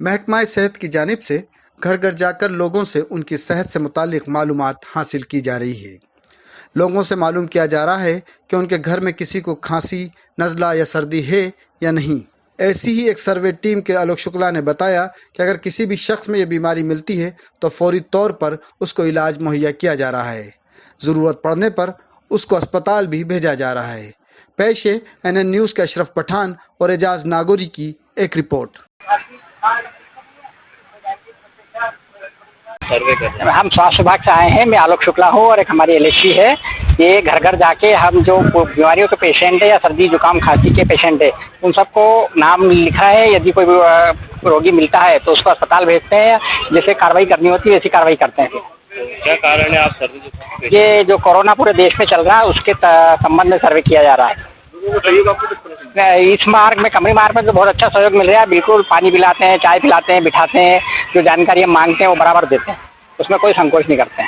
महकमा सेहत की जानिब से घर घर जाकर लोगों से उनकी सेहत से मुतालिक मालूमात हासिल की जा रही है। लोगों से मालूम किया जा रहा है कि उनके घर में किसी को खांसी, नज़ला या सर्दी है या नहीं। ऐसी ही एक सर्वे टीम के आलोक शुक्ला ने बताया कि अगर किसी भी शख्स में ये बीमारी मिलती है तो फौरी तौर पर उसको इलाज मुहैया किया जा रहा है। ज़रूरत पड़ने पर उसको अस्पताल भी भेजा जा रहा है। पेश है NN न्यूज़ के अशरफ पठान और एजाज नागौरी की एक रिपोर्ट। हम स्वास्थ्य विभाग से आए हैं। मैं आलोक शुक्ला हूँ और एक हमारी LHC है। ये घर घर जाके हम जो बीमारियों के पेशेंट है या सर्दी जुकाम खांसी के पेशेंट है उन सबको नाम लिखा है। यदि कोई रोगी मिलता है तो उसको अस्पताल भेजते हैं। जैसे कार्रवाई करनी होती है वैसी कार्रवाई करते हैं। क्या कारण है आप सर्दी जुकाम? ये जो कोरोना पूरे देश में चल रहा है उसके संबंध में सर्वे किया जा रहा है। इस मार्ग में कमरी मार्ग में तो बहुत अच्छा सहयोग मिल रहा है। बिल्कुल पानी पिलाते हैं, चाय पिलाते हैं, बिठाते हैं। जो जानकारी हम मांगते हैं वो बराबर देते हैं। उसमें कोई संकोच नहीं करते हैं।